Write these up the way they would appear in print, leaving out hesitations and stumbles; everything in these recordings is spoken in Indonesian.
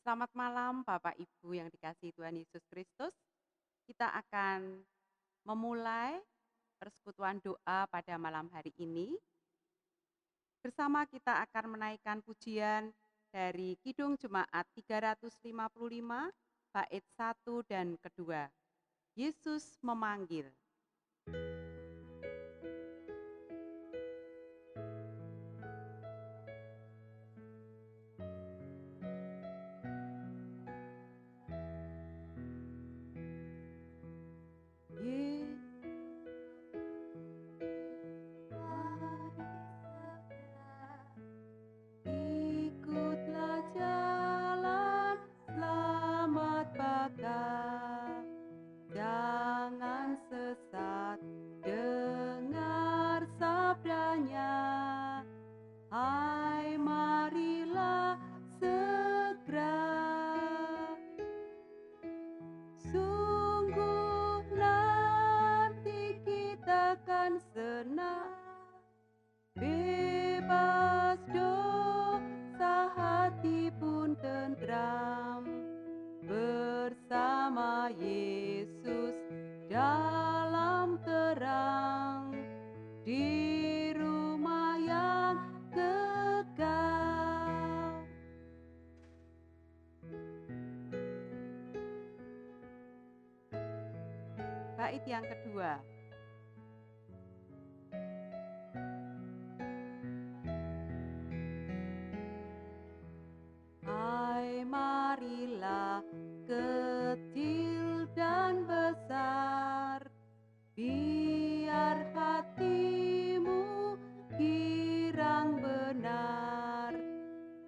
Selamat malam Bapak Ibu yang dikasihi Tuhan Yesus Kristus. Kita akan memulai persekutuan doa pada malam hari ini. Bersama kita akan menaikkan pujian dari Kidung Jemaat 355, bait 1 dan kedua. Yesus memanggil. Ikutlah jalan selamat bakal, jangan sesat, dengar sabdanya. Hai marilah segera, sungguh nanti kita kan senang, bebas dosa hati pun tentram, bersama Yesus dalam terang, di rumah yang kekal. Bait yang kedua. Hai marilah kecil dan besar, biar hatimu girang benar.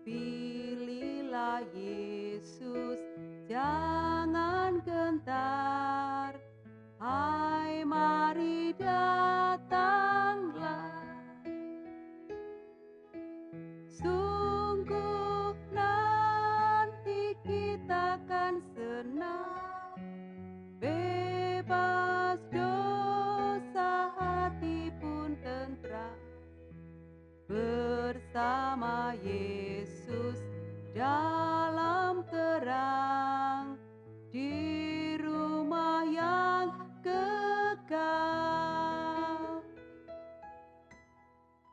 Pilihlah Yesus, jangan gentar. Hai mari datanglah, sungguh nanti kita kan senang, bebas dosa hati pun tentram, bersama Yesus dalam terang, di rumah yang kekal.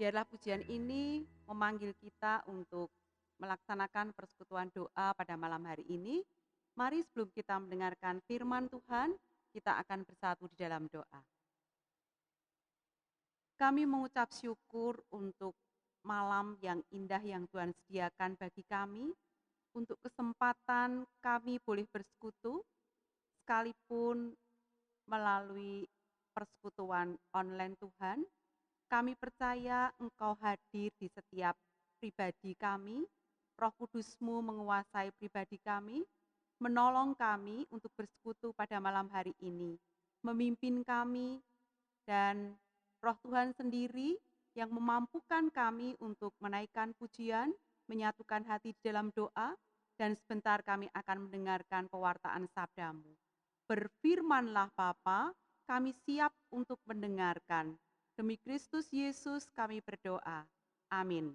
Biarlah pujian ini memanggil kita untuk melaksanakan persekutuan doa pada malam hari ini. Mari sebelum kita mendengarkan firman Tuhan, kita akan bersatu di dalam doa. Kami mengucap syukur untuk malam yang indah yang Tuhan sediakan bagi kami, untuk kesempatan kami boleh bersekutu, sekalipun melalui persekutuan online Tuhan. Kami percaya Engkau hadir di setiap pribadi kami, Roh Kudus-Mu menguasai pribadi kami, menolong kami untuk bersekutu pada malam hari ini, memimpin kami, dan Roh Tuhan sendiri yang memampukan kami untuk menaikkan pujian, menyatukan hati di dalam doa, dan sebentar kami akan mendengarkan pewartaan sabda-Mu. Berfirmanlah Bapa, kami siap untuk mendengarkan. Demi Kristus Yesus kami berdoa. Amin.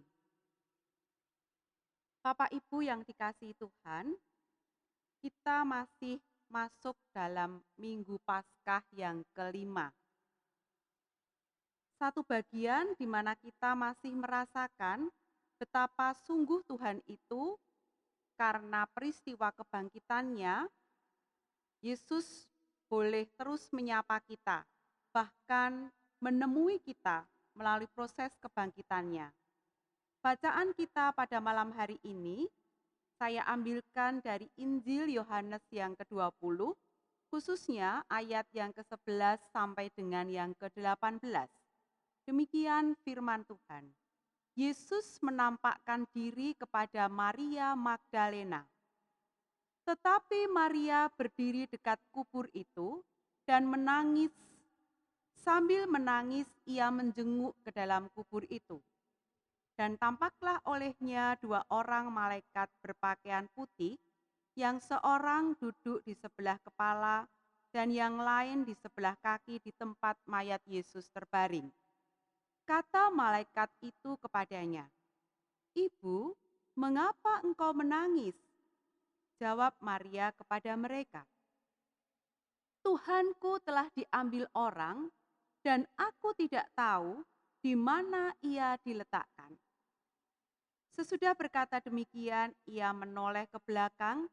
Bapak Ibu yang dikasihi Tuhan, kita masih masuk dalam Minggu Paskah yang kelima. Satu bagian di mana kita masih merasakan betapa sungguh Tuhan itu karena peristiwa kebangkitannya, Yesus boleh terus menyapa kita, bahkan menemui kita melalui proses kebangkitannya. Bacaan kita pada malam hari ini, saya ambilkan dari Injil Yohanes yang ke-20, khususnya ayat yang ke-11 sampai dengan yang ke-18. Demikian firman Tuhan. Yesus menampakkan diri kepada Maria Magdalena. Tetapi Maria berdiri dekat kubur itu dan menangis. Sambil menangis, ia menjenguk ke dalam kubur itu. Dan tampaklah olehnya dua orang malaikat berpakaian putih, yang seorang duduk di sebelah kepala dan yang lain di sebelah kaki di tempat mayat Yesus terbaring. Kata malaikat itu kepadanya, "Ibu, mengapa engkau menangis? Jawab Maria kepada mereka, "Tuhanku telah diambil orang dan aku tidak tahu di mana ia diletakkan." Sesudah berkata demikian, ia menoleh ke belakang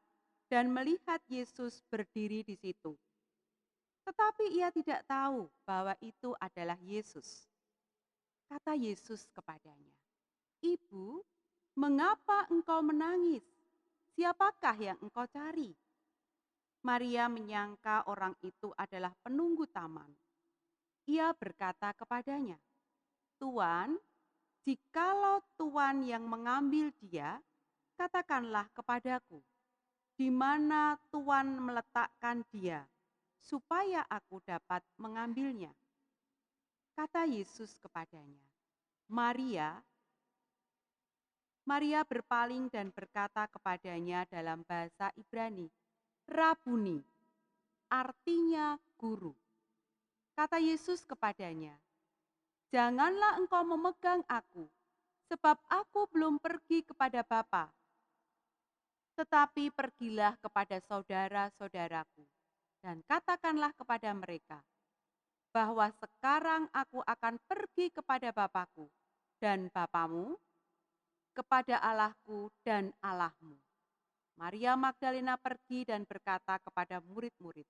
dan melihat Yesus berdiri di situ. Tetapi ia tidak tahu bahwa itu adalah Yesus. Kata Yesus kepadanya, "Ibu, mengapa engkau menangis? Siapakah yang engkau cari?" Maria menyangka orang itu adalah penunggu taman. Ia berkata kepadanya, "Tuan, jikalau Tuan yang mengambil dia, katakanlah kepadaku, di mana Tuan meletakkan dia, supaya aku dapat mengambilnya." Kata Yesus kepadanya, "Maria." Maria berpaling dan berkata kepadanya dalam bahasa Ibrani, "Rabuni," artinya guru. Kata Yesus kepadanya, "Janganlah engkau memegang aku, sebab aku belum pergi kepada Bapa. Tetapi pergilah kepada saudara-saudaraku, dan katakanlah kepada mereka, bahwa sekarang aku akan pergi kepada Bapakku dan Bapamu, kepada Allahku dan Allahmu." Maria Magdalena pergi dan berkata kepada murid-murid,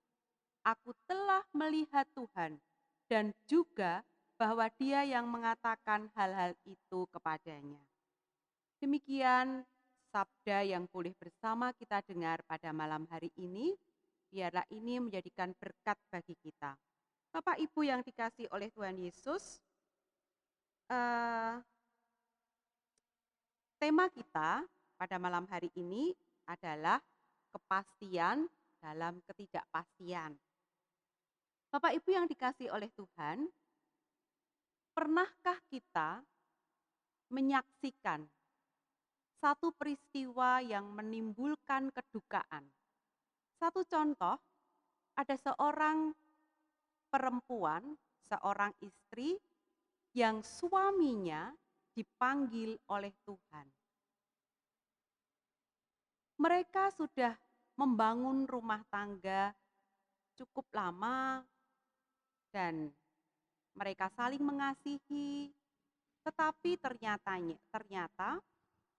"Aku telah melihat Tuhan," dan juga bahwa Dia yang mengatakan hal-hal itu kepadanya. Demikian sabda yang boleh bersama kita dengar pada malam hari ini. Biarlah ini menjadikan berkat bagi kita. Bapak Ibu yang dikasihi oleh Tuhan Yesus, tema kita pada malam hari ini adalah kepastian dalam ketidakpastian. Bapak Ibu yang dikasihi oleh Tuhan, pernahkah kita menyaksikan satu peristiwa yang menimbulkan kedukaan? Satu contoh, ada seorang perempuan, seorang istri yang suaminya dipanggil oleh Tuhan. Mereka sudah membangun rumah tangga cukup lama dan mereka saling mengasihi, tetapi ternyata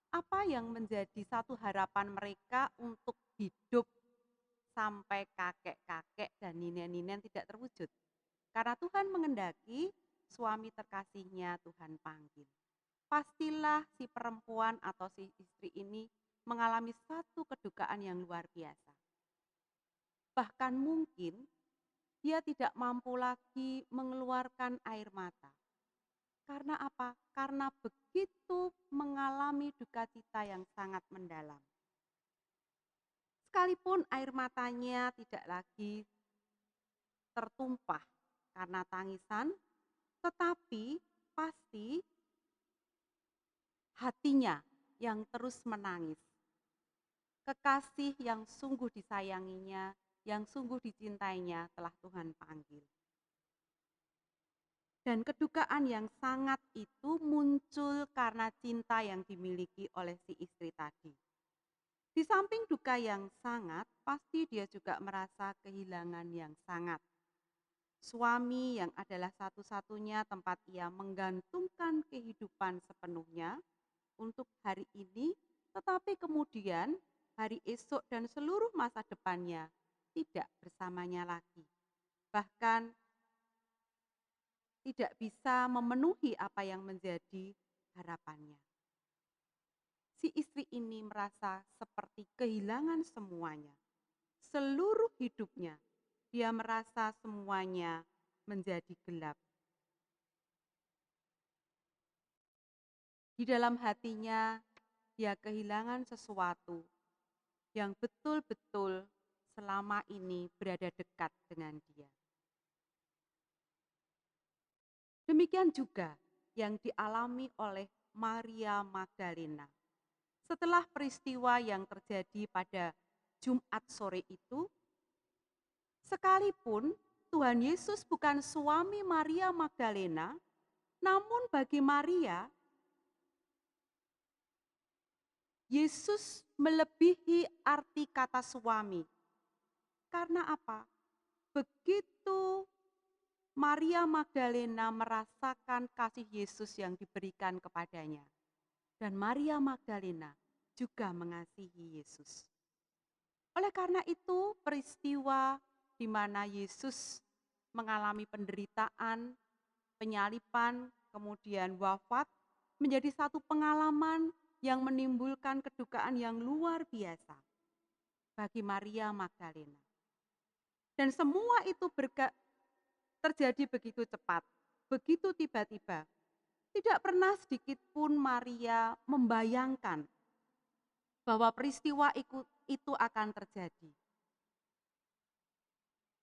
apa yang menjadi satu harapan mereka untuk hidup sampai kakek-kakek dan nenek-nenek tidak terwujud. Karena Tuhan mengendaki suami terkasihnya Tuhan panggil. Pastilah si perempuan atau si istri ini mengalami satu kedukaan yang luar biasa. Bahkan mungkin dia tidak mampu lagi mengeluarkan air mata. Karena apa? Karena begitu mengalami duka cita yang sangat mendalam. Sekalipun air matanya tidak lagi tertumpah karena tangisan, tetapi pasti hatinya yang terus menangis. Kekasih yang sungguh disayanginya, yang sungguh dicintainya telah Tuhan panggil. Dan kedukaan yang sangat itu muncul karena cinta yang dimiliki oleh si istri tadi. Di samping duka yang sangat, pasti dia juga merasa kehilangan yang sangat. Suami yang adalah satu-satunya tempat ia menggantungkan kehidupan sepenuhnya untuk hari ini, tetapi kemudian hari esok dan seluruh masa depannya tidak bersamanya lagi. Bahkan tidak bisa memenuhi apa yang menjadi harapannya. Si istri ini merasa seperti kehilangan semuanya. Seluruh hidupnya, dia merasa semuanya menjadi gelap. Di dalam hatinya, dia kehilangan sesuatu yang betul-betul selama ini berada dekat dengan dia. Demikian juga yang dialami oleh Maria Magdalena. Setelah peristiwa yang terjadi pada Jumat sore itu, sekalipun Tuhan Yesus bukan suami Maria Magdalena, namun bagi Maria, Yesus melebihi arti kata suami. Karena apa? Begitu Maria Magdalena merasakan kasih Yesus yang diberikan kepadanya. Dan Maria Magdalena juga mengasihi Yesus. Oleh karena itu, peristiwa di mana Yesus mengalami penderitaan, penyaliban, kemudian wafat, menjadi satu pengalaman yang menimbulkan kedukaan yang luar biasa bagi Maria Magdalena. Dan semua itu terjadi begitu cepat, begitu tiba-tiba. Tidak pernah sedikit pun Maria membayangkan bahwa peristiwa itu akan terjadi.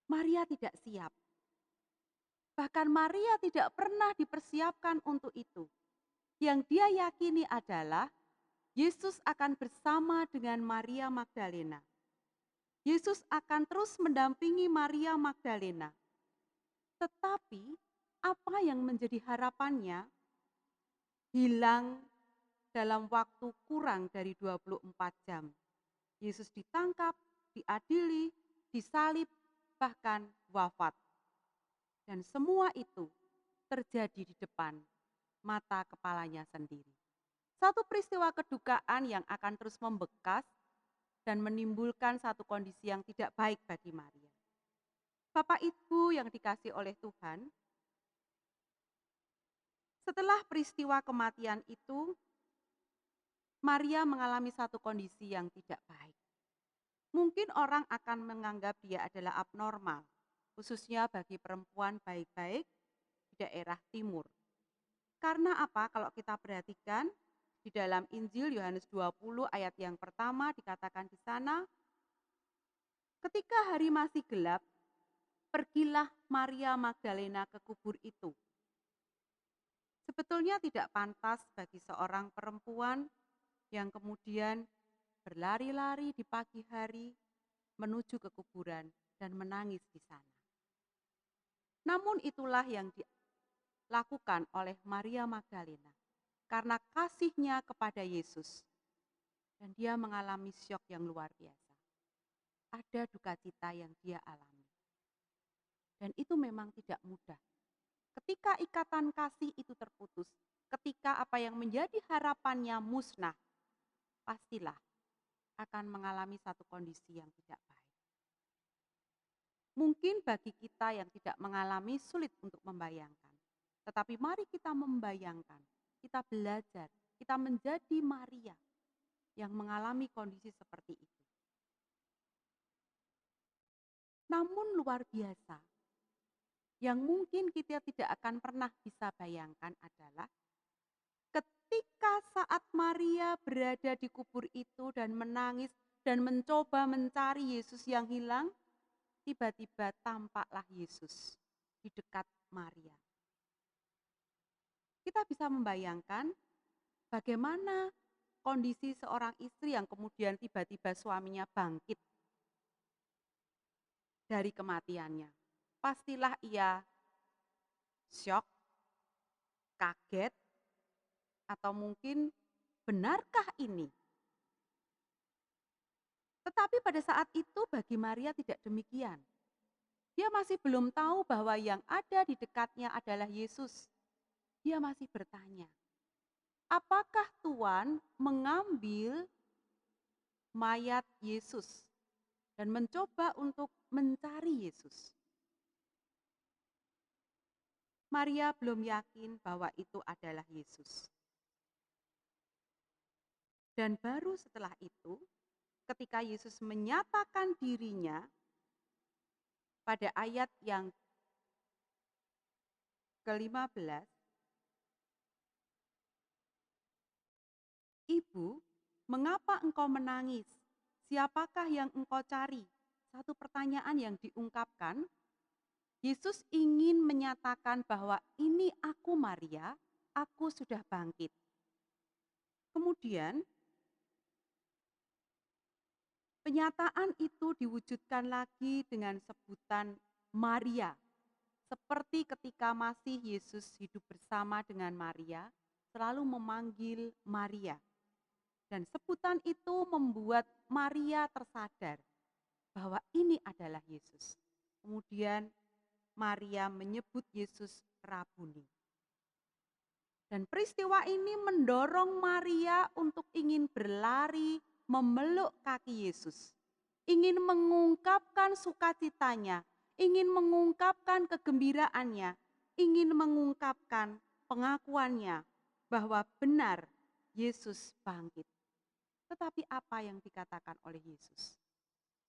Maria tidak siap. Bahkan Maria tidak pernah dipersiapkan untuk itu. Yang dia yakini adalah Yesus akan bersama dengan Maria Magdalena. Yesus akan terus mendampingi Maria Magdalena. Tetapi apa yang menjadi harapannya hilang dalam waktu kurang dari 24 jam. Yesus ditangkap, diadili, disalib, bahkan wafat. Dan semua itu terjadi di depan mata kepalanya sendiri. Satu peristiwa kedukaan yang akan terus membekas dan menimbulkan satu kondisi yang tidak baik bagi Maria. Bapak Ibu yang dikasihi oleh Tuhan, setelah peristiwa kematian itu, Maria mengalami satu kondisi yang tidak baik. Mungkin orang akan menganggap dia adalah abnormal, khususnya bagi perempuan baik-baik di daerah timur. Karena apa? Kalau kita perhatikan di dalam Injil Yohanes 20 ayat yang pertama dikatakan di sana, ketika hari masih gelap, pergilah Maria Magdalena ke kubur itu. Sebetulnya tidak pantas bagi seorang perempuan yang kemudian berlari-lari di pagi hari menuju ke kuburan dan menangis di sana. Namun itulah yang dilakukan oleh Maria Magdalena karena kasihnya kepada Yesus. Dan dia mengalami syok yang luar biasa. Ada duka cita yang dia alami. Dan itu memang tidak mudah. Ketika ikatan kasih itu terputus, ketika apa yang menjadi harapannya musnah, pastilah akan mengalami satu kondisi yang tidak baik. Mungkin bagi kita yang tidak mengalami sulit untuk membayangkan. Tetapi mari kita membayangkan, kita belajar, kita menjadi Maria yang mengalami kondisi seperti itu. Namun luar biasa, yang mungkin kita tidak akan pernah bisa bayangkan adalah ketika saat Maria berada di kubur itu dan menangis dan mencoba mencari Yesus yang hilang, tiba-tiba tampaklah Yesus di dekat Maria. Kita bisa membayangkan bagaimana kondisi seorang istri yang kemudian tiba-tiba suaminya bangkit dari kematiannya. Pastilah ia syok, kaget, atau mungkin benarkah ini? Tetapi pada saat itu bagi Maria tidak demikian. Dia masih belum tahu bahwa yang ada di dekatnya adalah Yesus. Dia masih bertanya, apakah Tuhan mengambil mayat Yesus dan mencoba untuk mencari Yesus? Maria belum yakin bahwa itu adalah Yesus. Dan baru setelah itu, ketika Yesus menyatakan dirinya pada ayat yang ke-15, Ibu, mengapa engkau menangis? Siapakah yang engkau cari? Satu pertanyaan yang diungkapkan, Yesus ingin menyatakan bahwa ini aku Maria, aku sudah bangkit. Kemudian, penyataan itu diwujudkan lagi dengan sebutan Maria. Seperti ketika masih Yesus hidup bersama dengan Maria, selalu memanggil Maria. Dan sebutan itu membuat Maria tersadar bahwa ini adalah Yesus. Kemudian Maria menyebut Yesus Rabuni. Dan peristiwa ini mendorong Maria untuk ingin berlari memeluk kaki Yesus. Ingin mengungkapkan sukacitanya, ingin mengungkapkan kegembiraannya, ingin mengungkapkan pengakuannya bahwa benar Yesus bangkit. Tetapi apa yang dikatakan oleh Yesus?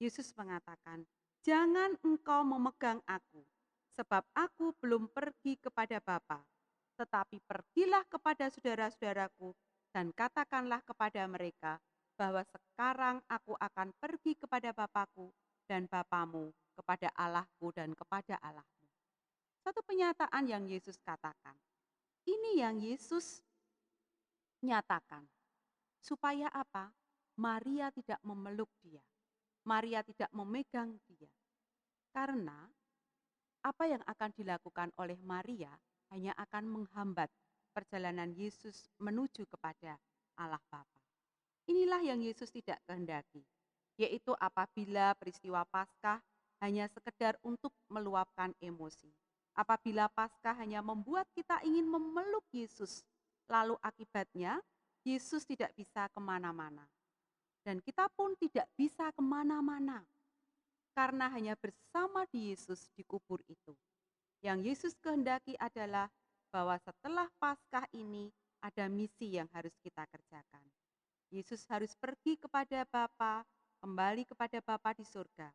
Yesus mengatakan, "Jangan engkau memegang aku, sebab aku belum pergi kepada Bapa. Tetapi pergilah kepada saudara-saudaraku dan katakanlah kepada mereka bahwa sekarang aku akan pergi kepada Bapakku dan Bapamu, kepada Allahku dan kepada Allahmu." Satu penyataan yang Yesus katakan. Ini yang Yesus nyatakan. Supaya apa? Maria tidak memeluk dia. Maria tidak memegang dia. Karena apa yang akan dilakukan oleh Maria hanya akan menghambat perjalanan Yesus menuju kepada Allah Bapa. Inilah yang Yesus tidak kehendaki, yaitu apabila peristiwa Paskah hanya sekedar untuk meluapkan emosi. Apabila Paskah hanya membuat kita ingin memeluk Yesus, lalu akibatnya Yesus tidak bisa kemana-mana. Dan kita pun tidak bisa kemana-mana, karena hanya bersama di Yesus di kubur itu. Yang Yesus kehendaki adalah bahwa setelah Paskah ini ada misi yang harus kita kerjakan. Yesus harus pergi kepada Bapa, kembali kepada Bapa di surga.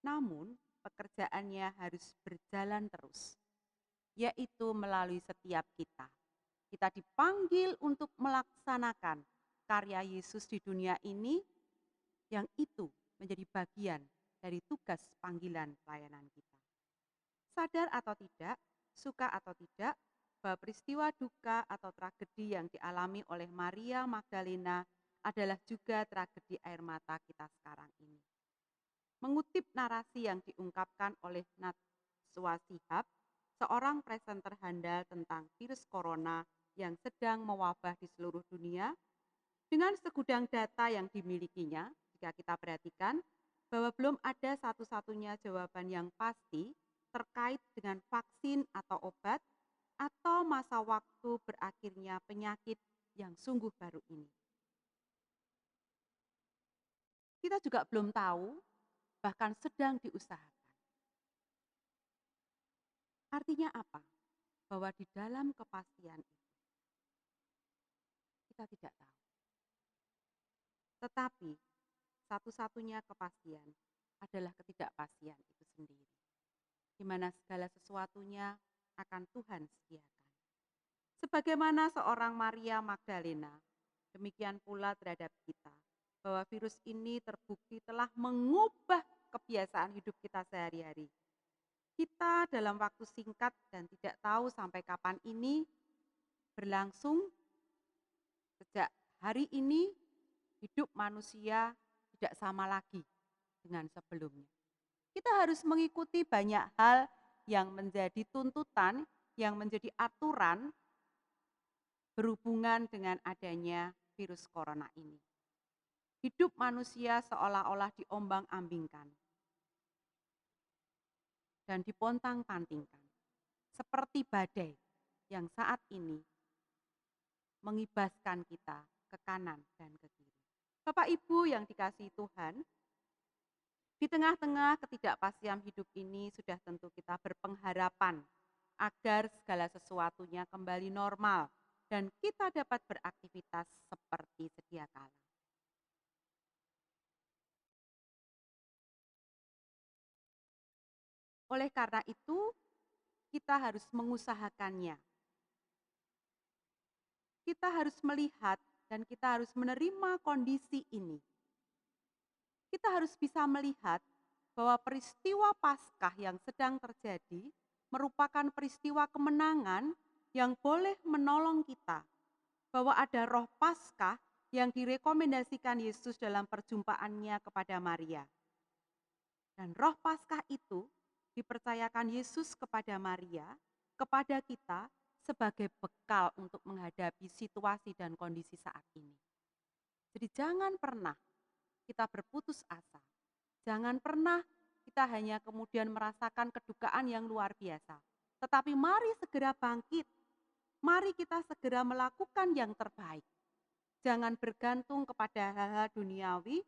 Namun pekerjaannya harus berjalan terus, yaitu melalui setiap kita. Kita dipanggil untuk melaksanakan karya Yesus di dunia ini, yang itu menjadi bagian dari tugas panggilan pelayanan kita. Sadar atau tidak, suka atau tidak, bahwa peristiwa duka atau tragedi yang dialami oleh Maria Magdalena adalah juga tragedi air mata kita sekarang ini. Mengutip narasi yang diungkapkan oleh Najwa Shihab, seorang presenter handal tentang virus corona yang sedang mewabah di seluruh dunia, dengan segudang data yang dimilikinya, jika kita perhatikan bahwa belum ada satu-satunya jawaban yang pasti terkait dengan vaksin atau obat atau masa waktu berakhirnya penyakit yang sungguh baru ini. Kita juga belum tahu, bahkan sedang diusahakan. Artinya apa? Bahwa di dalam kepastian itu, kita tidak tahu. Tetapi, satu-satunya kepastian adalah ketidakpastian itu sendiri, di mana segala sesuatunya akan Tuhan sediakan. Sebagaimana seorang Maria Magdalena, demikian pula terhadap kita, bahwa virus ini terbukti telah mengubah kebiasaan hidup kita sehari-hari. Kita dalam waktu singkat dan tidak tahu sampai kapan ini berlangsung, sejak hari ini hidup manusia tidak sama lagi dengan sebelumnya. Kita harus mengikuti banyak hal yang menjadi tuntutan, yang menjadi aturan berhubungan dengan adanya virus corona ini. Hidup manusia seolah-olah diombang-ambingkan dan dipontang-pantingkan, seperti badai yang saat ini mengibaskan kita ke kanan dan ke kiri. Bapak Ibu yang dikasihi Tuhan, di tengah-tengah ketidakpastian hidup ini sudah tentu kita berpengharapan agar segala sesuatunya kembali normal dan kita dapat beraktivitas seperti sedia kala. Oleh karena itu, kita harus mengusahakannya. Kita harus melihat dan kita harus menerima kondisi ini. Kita harus bisa melihat bahwa peristiwa Paskah yang sedang terjadi merupakan peristiwa kemenangan yang boleh menolong kita. Bahwa ada roh Paskah yang direkomendasikan Yesus dalam perjumpaannya kepada Maria. Dan roh Paskah itu dipercayakan Yesus kepada Maria, kepada kita sebagai bekal untuk menghadapi situasi dan kondisi saat ini. Jadi jangan pernah kita berputus asa. Jangan pernah kita hanya kemudian merasakan kedukaan yang luar biasa. Tetapi mari segera bangkit. Mari kita segera melakukan yang terbaik. Jangan bergantung kepada hal-hal duniawi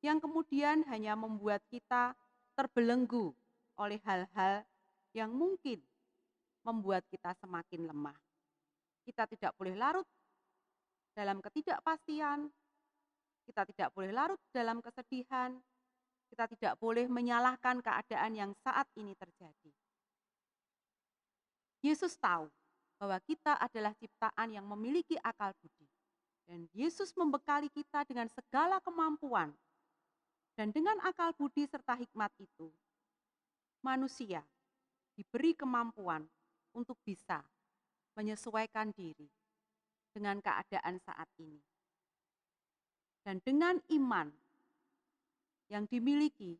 yang kemudian hanya membuat kita terbelenggu oleh hal-hal yang mungkin membuat kita semakin lemah. Kita tidak boleh larut dalam ketidakpastian, kita tidak boleh larut dalam kesedihan, kita tidak boleh menyalahkan keadaan yang saat ini terjadi. Yesus tahu bahwa kita adalah ciptaan yang memiliki akal budi. Dan Yesus membekali kita dengan segala kemampuan. Dan dengan akal budi serta hikmat itu, manusia diberi kemampuan untuk bisa menyesuaikan diri dengan keadaan saat ini. Dan dengan iman yang dimiliki,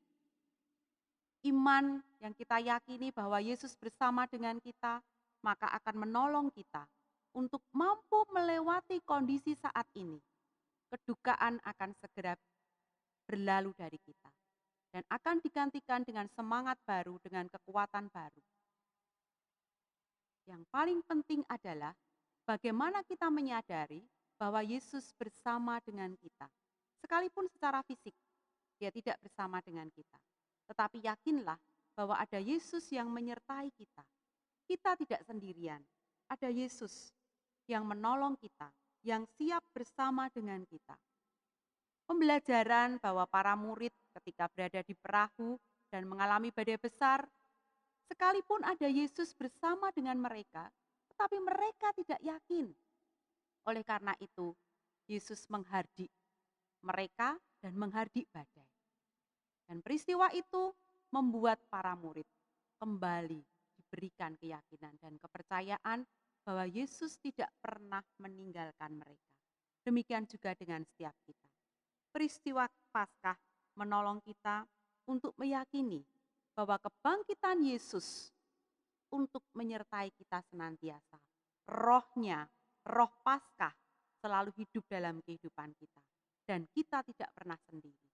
iman yang kita yakini bahwa Yesus bersama dengan kita, maka akan menolong kita untuk mampu melewati kondisi saat ini. Kedukaan akan segera berlalu dari kita dan akan digantikan dengan semangat baru, dengan kekuatan baru. Yang paling penting adalah bagaimana kita menyadari bahwa Yesus bersama dengan kita. Sekalipun secara fisik dia tidak bersama dengan kita. Tetapi yakinlah bahwa ada Yesus yang menyertai kita. Kita tidak sendirian. Ada Yesus yang menolong kita, yang siap bersama dengan kita. Pembelajaran bahwa para murid ketika berada di perahu dan mengalami badai besar, sekalipun ada Yesus bersama dengan mereka, tetapi mereka tidak yakin. Oleh karena itu, Yesus menghardik mereka dan menghardik badai. Dan peristiwa itu membuat para murid kembali diberikan keyakinan dan kepercayaan bahwa Yesus tidak pernah meninggalkan mereka. Demikian juga dengan setiap kita. Peristiwa Paskah menolong kita untuk meyakini bahwa kebangkitan Yesus untuk menyertai kita senantiasa. Rohnya, roh Paskah selalu hidup dalam kehidupan kita. Dan kita tidak pernah sendiri.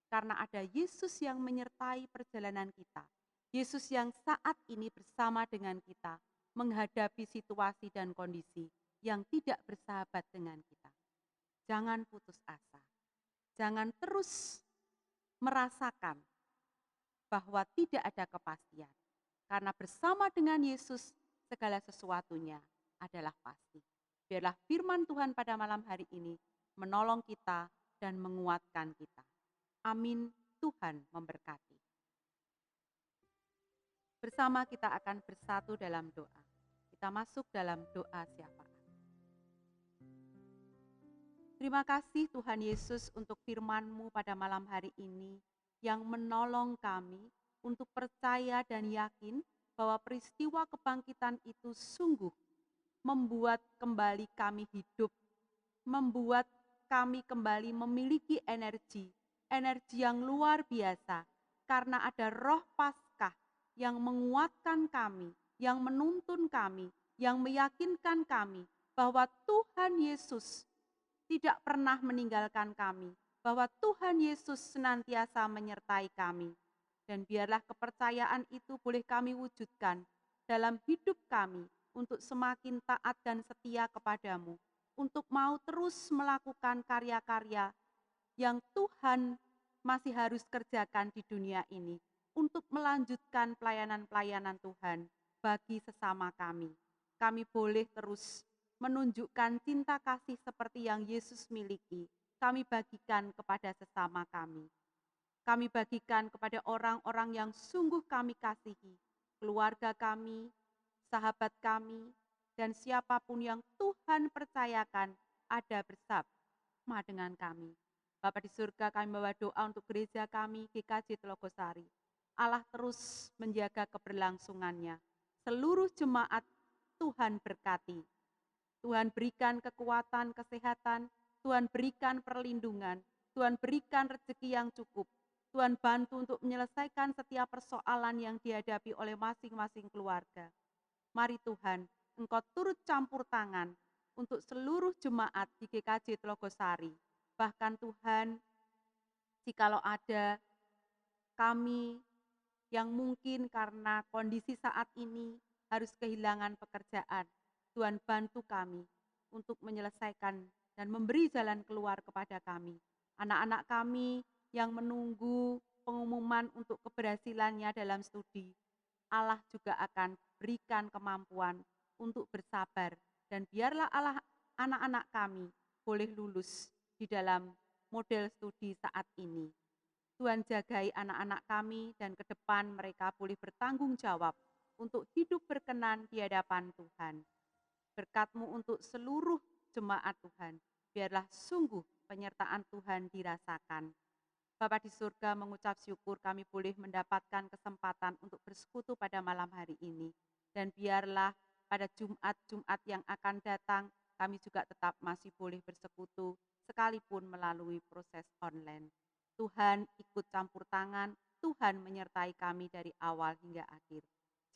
Karena ada Yesus yang menyertai perjalanan kita. Yesus yang saat ini bersama dengan kita menghadapi situasi dan kondisi yang tidak bersahabat dengan kita. Jangan putus asa. Jangan terus merasakan bahwa tidak ada kepastian. Karena bersama dengan Yesus segala sesuatunya adalah pasti. Biarlah firman Tuhan pada malam hari ini menolong kita dan menguatkan kita. Amin. Tuhan memberkati. Bersama kita akan bersatu dalam doa. Kita masuk dalam doa syafaat. Terima kasih Tuhan Yesus untuk firman-Mu pada malam hari ini yang menolong kami untuk percaya dan yakin bahwa peristiwa kebangkitan itu sungguh membuat kembali kami hidup, membuat kami kembali memiliki energi yang luar biasa karena ada roh Paskah yang menguatkan kami, yang menuntun kami, yang meyakinkan kami bahwa Tuhan Yesus tidak pernah meninggalkan kami, bahwa Tuhan Yesus senantiasa menyertai kami. Dan biarlah kepercayaan itu boleh kami wujudkan dalam hidup kami untuk semakin taat dan setia kepadamu, untuk mau terus melakukan karya-karya yang Tuhan masih harus kerjakan di dunia ini, untuk melanjutkan pelayanan-pelayanan Tuhan bagi sesama kami. Kami boleh terus menunjukkan cinta kasih seperti yang Yesus miliki. Kami bagikan kepada sesama kami. Kami bagikan kepada orang-orang yang sungguh kami kasihi, keluarga kami, sahabat kami, dan siapapun yang Tuhan percayakan ada bersama dengan kami. Bapa di surga, kami bawa doa untuk gereja kami, GKJ Telogosari. Allah terus menjaga keberlangsungannya. Seluruh jemaat Tuhan berkati. Tuhan berikan kekuatan, kesehatan, Tuhan berikan perlindungan, Tuhan berikan rezeki yang cukup. Tuhan bantu untuk menyelesaikan setiap persoalan yang dihadapi oleh masing-masing keluarga. Mari Tuhan, Engkau turut campur tangan untuk seluruh jemaat di GKJ Telogosari. Bahkan Tuhan, jikalau ada kami yang mungkin karena kondisi saat ini harus kehilangan pekerjaan, Tuhan bantu kami untuk menyelesaikan dan memberi jalan keluar kepada kami. Anak-anak kami yang menunggu pengumuman untuk keberhasilannya dalam studi, Allah juga akan berikan kemampuan untuk bersabar, dan biarlah Allah anak-anak kami boleh lulus di dalam model studi saat ini. Tuhan jagai anak-anak kami dan ke depan mereka boleh bertanggung jawab untuk hidup berkenan di hadapan Tuhan. Berkat-Mu untuk seluruh jemaat Tuhan, biarlah sungguh penyertaan Tuhan dirasakan. Bapa di surga, mengucap syukur kami boleh mendapatkan kesempatan untuk bersekutu pada malam hari ini. Dan biarlah pada Jumat-Jumat yang akan datang, kami juga tetap masih boleh bersekutu sekalipun melalui proses online. Tuhan ikut campur tangan, Tuhan menyertai kami dari awal hingga akhir.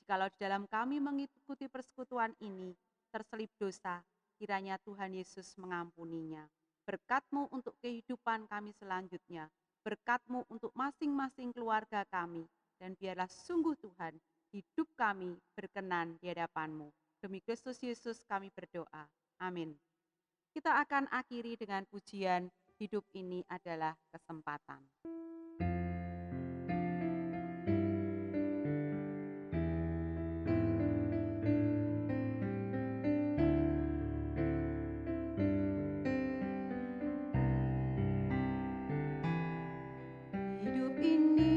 Jikalau di dalam kami mengikuti persekutuan ini terselip dosa, kiranya Tuhan Yesus mengampuninya. Berkat-Mu untuk kehidupan kami selanjutnya, berkat-Mu untuk masing-masing keluarga kami, dan biarlah sungguh Tuhan, hidup kami berkenan di hadapan-Mu. Demi Kristus Yesus kami berdoa. Amin. Kita akan akhiri dengan pujian hidup ini adalah kesempatan. Hidup ini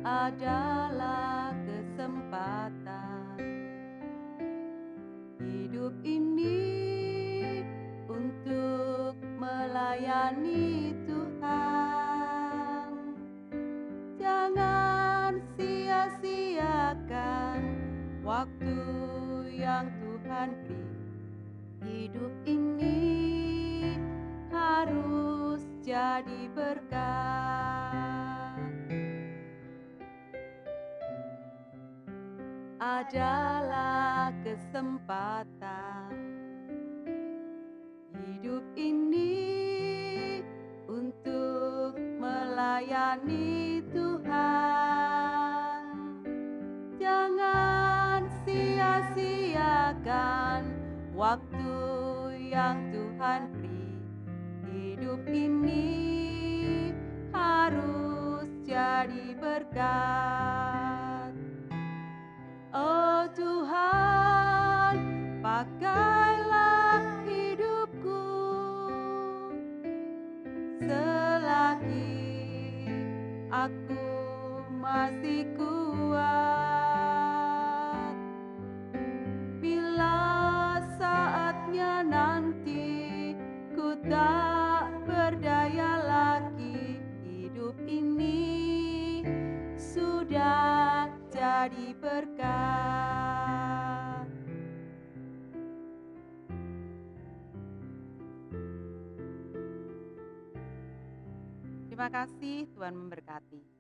adalah kesempatan. Hidup ini untuk melayani Tuhan. Jangan sia-siakan waktu yang Tuhan beri. Hidup ini harus jadi berkat. Adalah kesempatan. Hidup ini untuk melayani Tuhan. Jangan sia-siakan waktu yang Tuhan beri. Hidup ini harus jadi berkat. Oh Tuhan, pakailah hidupku selagi aku masih kuat. Bila saatnya nanti ku tak berdaya lagi, hidup ini sudah jadi berkat. Terima kasih, Tuhan memberkati.